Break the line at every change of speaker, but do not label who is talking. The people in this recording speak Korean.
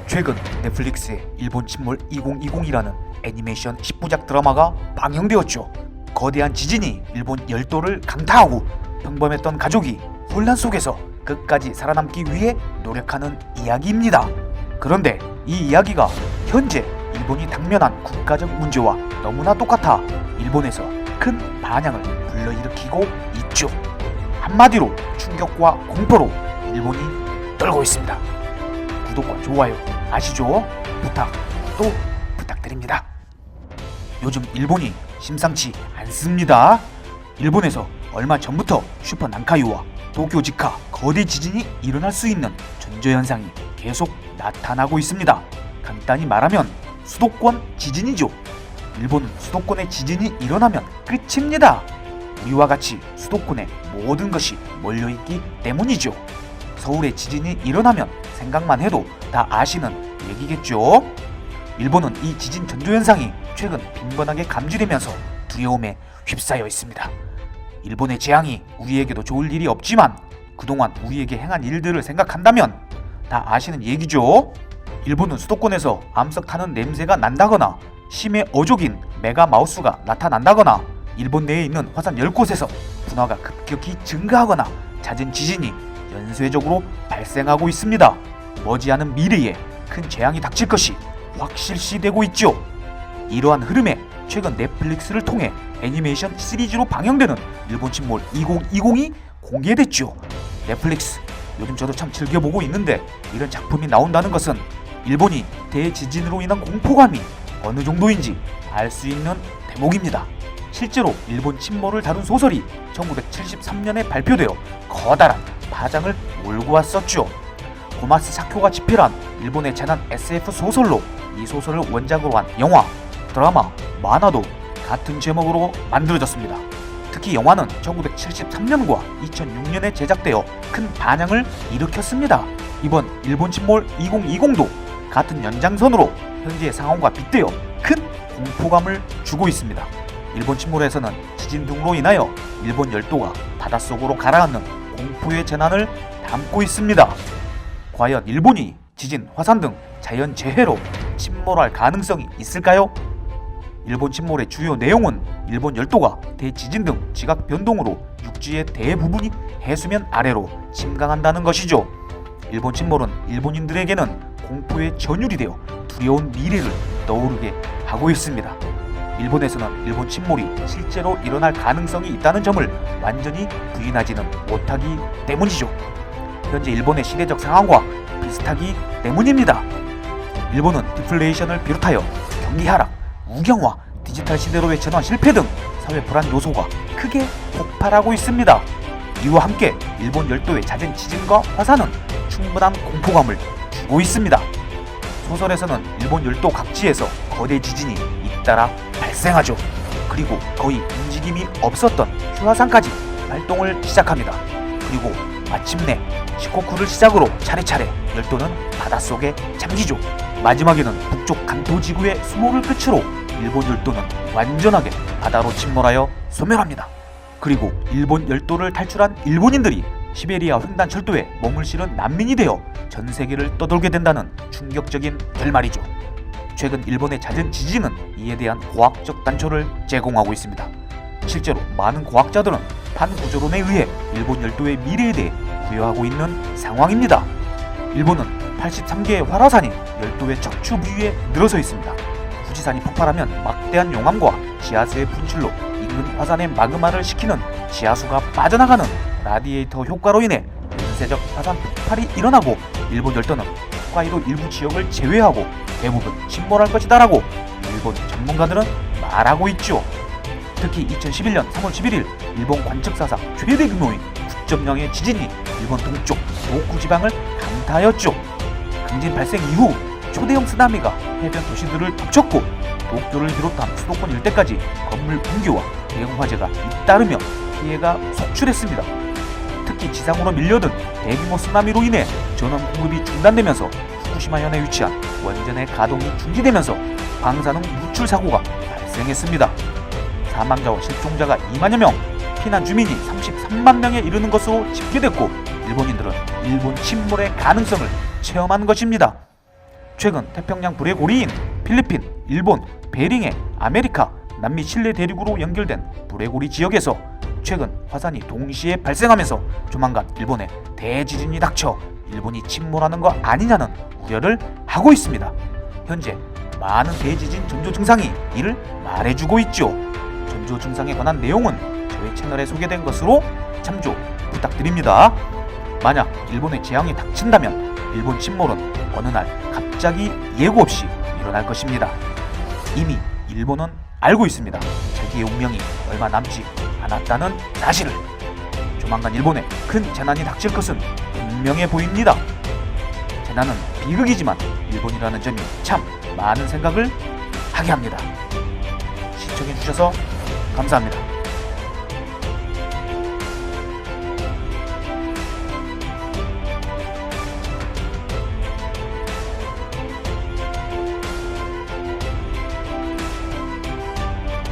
최근 넷플릭스의 일본 침몰 2020이라는 애니메이션 10부작 드라마가 방영되었죠. 거대한 지진이 일본 열도를 강타하고 평범했던 가족이 혼란 속에서 끝까지 살아남기 위해 노력하는 이야기입니다. 그런데 이 이야기가 현재 일본이 당면한 국가적 문제와 너무나 똑같아 일본에서 큰 반향을 불러일으키고 있죠. 한마디로 충격과 공포로 일본이 떨고 있습니다. 구독과 좋아요 아시죠? 또 부탁드립니다. 요즘 일본이 심상치 않습니다. 일본에서 얼마 전부터 슈퍼 난카이와 도쿄 지카 거대 지진이 일어날 수 있는 전조현상이 계속 나타나고 있습니다. 간단히 말하면 수도권 지진이죠. 일본은 수도권에 지진이 일어나면 끝입니다. 우리와 같이 수도권에 모든 것이 몰려있기 때문이죠. 서울에 지진이 일어나면 생각만 해도 다 아시는 얘기겠죠. 일본은 이 지진 전조현상이 최근 빈번하게 감지되면서 두려움에 휩싸여 있습니다. 일본의 재앙이 우리에게도 좋을 일이 없지만 그동안 우리에게 행한 일들을 생각한다면 다 아시는 얘기죠. 일본은 수도권에서 암석 타는 냄새가 난다거나 심해 어족인 메가마우스가 나타난다거나 일본 내에 있는 화산 10곳에서 분화가 급격히 증가하거나 잦은 지진이 연쇄적으로 발생하고 있습니다. 머지않은 미래에 큰 재앙이 닥칠 것이 확실시되고 있죠. 이러한 흐름에 최근 넷플릭스를 통해 애니메이션 시리즈로 방영되는 일본 침몰 2020이 공개됐죠. 넷플릭스 요즘 저도 참 즐겨보고 있는데 이런 작품이 나온다는 것은 일본이 대지진으로 인한 공포감이 어느 정도인지 알 수 있는 대목입니다. 실제로 일본 침몰을 다룬 소설이 1973년에 발표되어 커다란 파장을 몰고 왔었죠. 고마스 사쿄가 집필한 일본의 재난 SF 소설로 이 소설을 원작으로 한 영화, 드라마, 만화도 같은 제목으로 만들어졌습니다. 특히 영화는 1973년과 2006년에 제작되어 큰 반향을 일으켰습니다. 이번 일본 침몰 2020도 같은 연장선으로 현재의 상황과 빗대어 큰 공포감을 주고 있습니다. 일본 침몰에서는 지진 등으로 인하여 일본 열도가 바닷속으로 가라앉는 공포의 재난을 담고 있습니다. 과연 일본이 지진, 화산 등 자연재해로 침몰할 가능성이 있을까요? 일본 침몰의 주요 내용은 일본 열도가 대지진 등 지각 변동으로 육지의 대부분이 해수면 아래로 침강한다는 것이죠. 일본 침몰은 일본인들에게는 공포의 전율이 되어 두려운 미래를 떠오르게 하고 있습니다. 일본에서는 일본 침몰이 실제로 일어날 가능성이 있다는 점을 완전히 부인하지는 못하기 때문이죠. 현재 일본의 시대적 상황과 비슷하기 때문입니다. 일본은 디플레이션을 비롯하여 경기 하락, 우경화, 디지털 시대로의 전환 실패 등 사회 불안 요소가 크게 폭발하고 있습니다. 이와 함께 일본 열도의 잦은 지진과 화산은 충분한 공포감을 주고 있습니다. 소설에서는 일본 열도 각지에서 거대 지진이 잇따라 발생하죠. 그리고 거의 움직임이 없었던 휴화산까지 활동을 시작합니다. 그리고 마침내 시코쿠를 시작으로 차례차례 열도는 바닷속에 잠기죠. 마지막에는 북쪽 간토 지구의 수모를 끝으로 일본 열도는 완전하게 바다로 침몰하여 소멸합니다. 그리고 일본 열도를 탈출한 일본인들이 시베리아 횡단 철도에 몸을 실은 난민이 되어 전 세계를 떠돌게 된다는 충격적인 결말이죠. 최근 일본의 잦은 지진은 이에 대한 과학적 단초를 제공하고 있습니다. 실제로 많은 과학자들은 판구조론에 의해 일본 열도의 미래에 대해 우려하고 있는 상황입니다. 일본은 83개의 활화산이 열도의 척추 부위에 늘어서 있습니다. 후지산이 폭발하면 막대한 용암과 지하수의 분출로 인근 화산의 마그마를 식히는 지하수가 빠져나가는 라디에이터 효과로 인해 연쇄적 화산 폭발이 일어나고 일본 열도는 홋카이도 일부 지역을 제외하고 대부분 침몰할 것이다라고 일본 전문가들은 말하고 있죠. 특히 2011년 3월 11일 일본 관측사상 최대 규모의 9.0의 지진이 일본 동쪽 도쿠 지방을 강타하였죠. 강진 발생 이후 초대형 쓰나미가 해변 도시들을 덮쳤고 도쿄를 비롯한 수도권 일대까지 건물 붕괴와 대형 화재가 잇따르며 피해가 속출했습니다. 특히 지상으로 밀려든 대규모 쓰나미로 인해 전원 공급이 중단되면서 후쿠시마현에 위치한 원전의 가동이 중지되면서 방사능 누출 사고가 발생했습니다. 사망자와 실종자가 2만여 명, 피난 주민이 33만 명에 이르는 것으로 집계됐고 일본인들은 일본 침몰의 가능성을 체험한 것입니다. 최근 태평양 불의 고리인 필리핀, 일본, 베링해, 아메리카, 남미 칠레 대륙으로 연결된 불의 고리 지역에서 최근 화산이 동시에 발생하면서 조만간 일본에 대지진이 닥쳐 일본이 침몰하는 거 아니냐는 우려를 하고 있습니다. 현재 많은 대지진 전조 증상이 이를 말해주고 있죠. 전조 증상에 관한 내용은 저희 채널에 소개된 것으로 참조 부탁드립니다. 만약 일본에 재앙이 닥친다면 일본 침몰은 어느 날 갑자기 예고 없이 일어날 것입니다. 이미 일본은 알고 있습니다. 자기의 운명이 얼마 남지 않았다는 사실을. 조만간 일본에 큰 재난이 닥칠 것은 분명해 보입니다. 재난은 비극이지만 일본이라는 점이 참 많은 생각을 하게 합니다. 시청해주셔서 감사합니다.